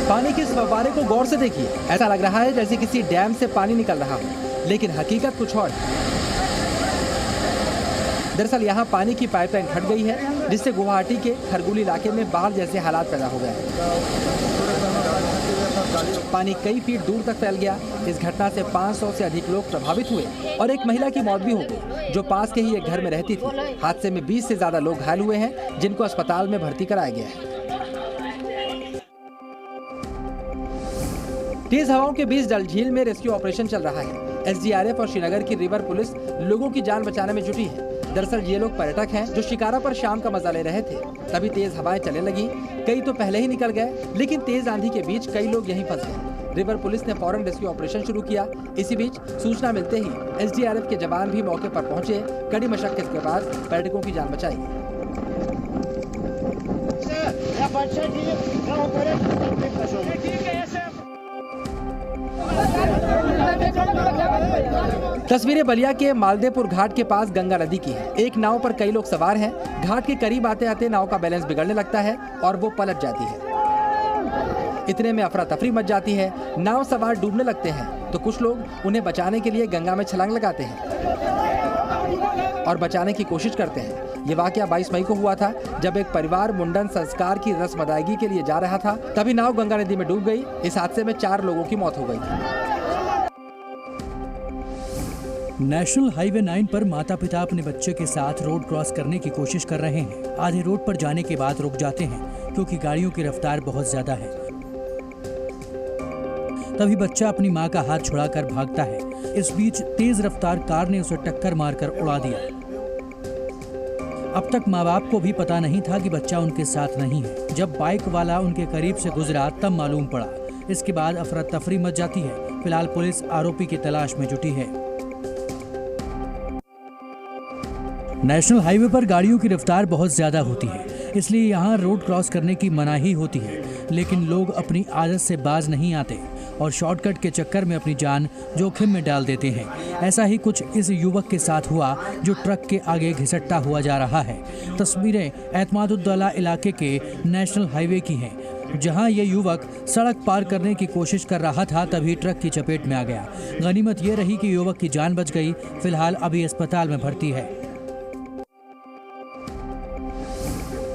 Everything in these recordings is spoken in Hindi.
पानी के इस फव्वारे को गौर से देखिए, ऐसा लग रहा है जैसे किसी डैम से पानी निकल रहा हो, लेकिन हकीकत कुछ और है। दरअसल यहाँ पानी की पाइपलाइन फट गई है, जिससे गुवाहाटी के खरगुली इलाके में बाढ़ जैसे हालात पैदा हो गए। पानी कई फीट दूर तक फैल गया। इस घटना से 500 से अधिक लोग प्रभावित हुए और एक महिला की मौत भी हो गई, जो पास के ही एक घर में रहती थी। हादसे में 20 से ज्यादा लोग घायल हुए हैं, जिनको अस्पताल में भर्ती कराया गया है। तेज हवाओं के बीच डल झील में रेस्क्यू ऑपरेशन चल रहा है। एसडीआरएफ और श्रीनगर की रिवर पुलिस लोगों की जान बचाने में जुटी है। दरअसल ये लोग पर्यटक हैं जो शिकारा पर शाम का मजा ले रहे थे, तभी तेज हवाएं चलने लगी। कई तो पहले ही निकल गए, लेकिन तेज आंधी के बीच कई लोग यहीं फंस गए। रिवर पुलिस ने फौरन रेस्क्यू ऑपरेशन शुरू किया। इसी बीच सूचना मिलते ही एसडीआरएफ के जवान भी मौके पर पहुंचे। कड़ी मशक्कत के बाद पर्यटकों की जान बचाई। तस्वीरें बलिया के मालदेपुर घाट के पास गंगा नदी की है। एक नाव पर कई लोग सवार हैं। घाट के करीब आते आते नाव का बैलेंस बिगड़ने लगता है और वो पलट जाती है। इतने में अफरा तफरी मच जाती है। नाव सवार डूबने लगते हैं तो कुछ लोग उन्हें बचाने के लिए गंगा में छलांग लगाते हैं और बचाने की कोशिश करते हैं। ये वाकया 22 मई को हुआ था, जब एक परिवार मुंडन संस्कार की रस्म अदायगी के लिए जा रहा था। तभी नाव गंगा नदी में डूब गई। इस हादसे में 4 लोगों की मौत हो गई थी। नेशनल हाईवे 9 पर माता पिता अपने बच्चे के साथ रोड क्रॉस करने की कोशिश कर रहे हैं। आधे रोड पर जाने के बाद रुक जाते हैं क्योंकि गाड़ियों की रफ्तार बहुत ज्यादा है। तभी बच्चा अपनी मां का हाथ छुड़ाकर भागता है। इस बीच तेज रफ्तार कार ने उसे टक्कर मारकर उड़ा दिया। अब तक माँ बाप को भी पता नहीं था कि बच्चा उनके साथ नहीं है। जब बाइक वाला उनके करीब से गुजरा तब मालूम पड़ा। इसके बाद अफरा तफरी मच जाती है। फिलहाल पुलिस आरोपी की तलाश में जुटी है। नेशनल हाईवे पर गाड़ियों की रफ्तार बहुत ज्यादा होती है, इसलिए यहाँ रोड क्रॉस करने की मनाही होती है। लेकिन लोग अपनी आदत से बाज नहीं आते और शॉर्टकट के चक्कर में अपनी जान जोखिम में डाल देते हैं। ऐसा ही कुछ इस युवक के साथ हुआ जो ट्रक के आगे घिसटता हुआ जा रहा है। तस्वीरें एतमादुद्दौला इलाके के नेशनल हाईवे की हैं, जहां ये युवक सड़क पार करने की कोशिश कर रहा था, तभी ट्रक की चपेट में आ गया। गनीमत ये रही कि युवक की जान बच गई। फिलहाल अभी अस्पताल में भर्ती है।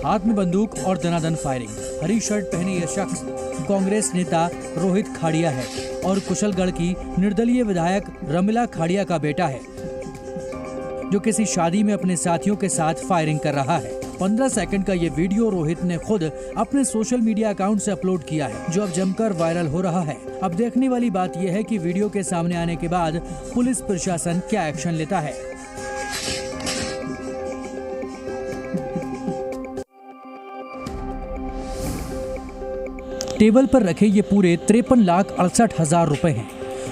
हाथ में बंदूक और दनादन फायरिंग। हरी शर्ट पहने यह शख्स कांग्रेस नेता रोहित खाड़िया है और कुशलगढ़ की निर्दलीय विधायक रमिला खाड़िया का बेटा है, जो किसी शादी में अपने साथियों के साथ फायरिंग कर रहा है। 15 सेकंड का ये वीडियो रोहित ने खुद अपने सोशल मीडिया अकाउंट से अपलोड किया है, जो अब जमकर वायरल हो रहा है। अब देखने वाली बात यह है कि वीडियो के सामने आने के बाद पुलिस प्रशासन क्या एक्शन लेता है। टेबल पर रखे ये पूरे 53,68,000 रुपए हैं,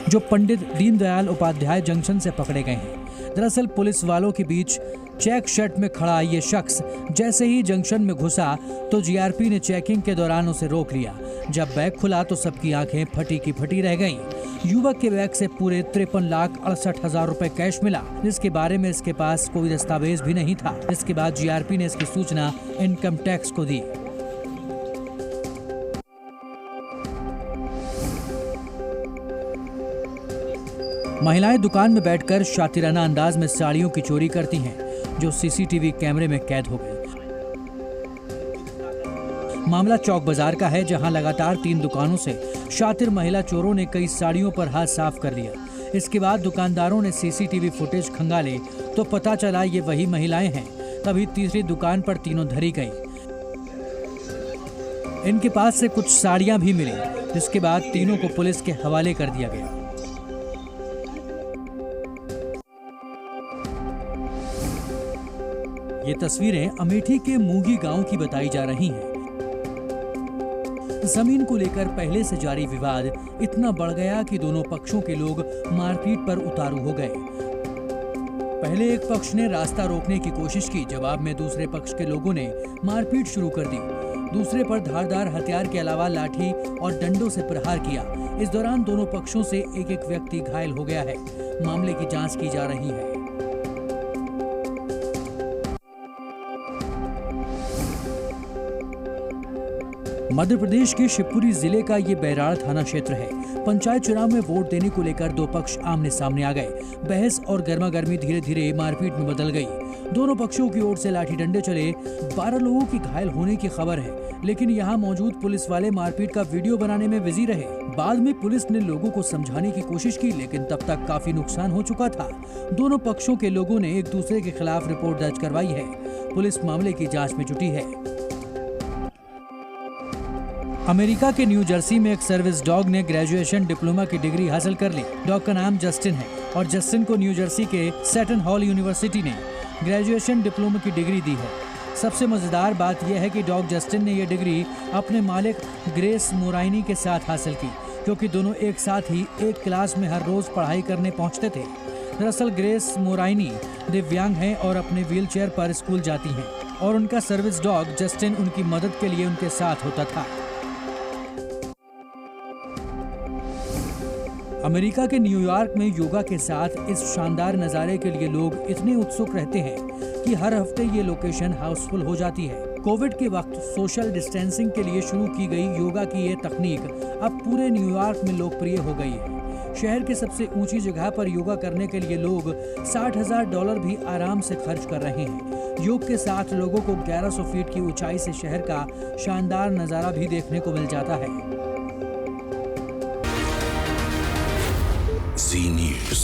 जो पंडित दीनदयाल उपाध्याय जंक्शन से पकड़े गए हैं। दरअसल पुलिस वालों के बीच चेक शर्ट में खड़ा ये शख्स जैसे ही जंक्शन में घुसा तो जीआरपी ने चेकिंग के दौरान उसे रोक लिया। जब बैग खुला तो सबकी आंखें फटी की फटी रह गईं। युवक के बैग से पूरे 53,68,000 रुपए कैश मिला, जिसके बारे में इसके पास कोई दस्तावेज भी नहीं था। इसके बाद जीआरपी ने इसकी सूचना इनकम टैक्स को दी। महिलाएं दुकान में बैठकर शातिराना अंदाज में साड़ियों की चोरी करती हैं, जो सीसीटीवी कैमरे में कैद हो गई। मामला चौक बाजार का है, जहां लगातार 3 दुकानों से शातिर महिला चोरों ने कई साड़ियों पर हाथ साफ कर लिया। इसके बाद दुकानदारों ने सीसीटीवी फुटेज खंगाले तो पता चला ये वही महिलाएं हैं। तभी तीसरी दुकान पर तीनों धरी गईं। इनके पास से कुछ साड़ियां भी मिली, जिसके बाद तीनों को पुलिस के हवाले कर दिया गया। ये तस्वीरें अमेठी के मूंगी गांव की बताई जा रही हैं। जमीन को लेकर पहले से जारी विवाद इतना बढ़ गया कि दोनों पक्षों के लोग मारपीट पर उतारू हो गए। पहले एक पक्ष ने रास्ता रोकने की कोशिश की, जवाब में दूसरे पक्ष के लोगों ने मारपीट शुरू कर दी। दूसरे पर धारदार हथियार के अलावा लाठी और डंडों से प्रहार किया। इस दौरान दोनों पक्षों से एक एक व्यक्ति घायल हो गया है। मामले की जांच की जा रही है। मध्य प्रदेश के शिवपुरी जिले का ये बैराड़ थाना क्षेत्र है। पंचायत चुनाव में वोट देने को लेकर दो पक्ष आमने सामने आ गए। बहस और गर्मागर्मी धीरे धीरे मारपीट में बदल गई। दोनों पक्षों की ओर से लाठी डंडे चले। 12 लोगों की घायल होने की खबर है, लेकिन यहाँ मौजूद पुलिस वाले मारपीट का वीडियो बनाने में बिजी रहे। बाद में पुलिस ने लोगों को समझाने की कोशिश की, लेकिन तब तक काफी नुकसान हो चुका था। दोनों पक्षों के लोगों ने एक दूसरे के खिलाफ रिपोर्ट दर्ज करवाई है। पुलिस मामले की जांच में जुटी है। अमेरिका के न्यू जर्सी में एक सर्विस डॉग ने ग्रेजुएशन डिप्लोमा की डिग्री हासिल कर ली। डॉग का नाम जस्टिन है और जस्टिन को न्यू जर्सी के सेटन हॉल यूनिवर्सिटी ने ग्रेजुएशन डिप्लोमा की डिग्री दी है। सबसे मजेदार बात यह है कि डॉग जस्टिन ने यह डिग्री अपने मालिक ग्रेस मोराइनी के साथ हासिल की, क्योंकि दोनों एक साथ ही एक क्लास में हर रोज पढ़ाई करने पहुंचते थे। दरअसल ग्रेस मोराइनी दिव्यांग हैं और अपने व्हीलचेयर पर स्कूल जाती हैं और उनका सर्विस डॉग जस्टिन उनकी मदद के लिए उनके साथ होता था। अमेरिका के न्यूयॉर्क में योगा के साथ इस शानदार नज़ारे के लिए लोग इतने उत्सुक रहते हैं कि हर हफ्ते ये लोकेशन हाउसफुल हो जाती है। कोविड के वक्त सोशल डिस्टेंसिंग के लिए शुरू की गई योगा की ये तकनीक अब पूरे न्यूयॉर्क में लोकप्रिय हो गई है। शहर के सबसे ऊंची जगह पर योगा करने के लिए लोग $60,000 भी आराम से खर्च कर रहे हैं। योग के साथ लोगों को 1100 फीट की ऊंचाई से शहर का शानदार नज़ारा भी देखने को मिल जाता है। Z News.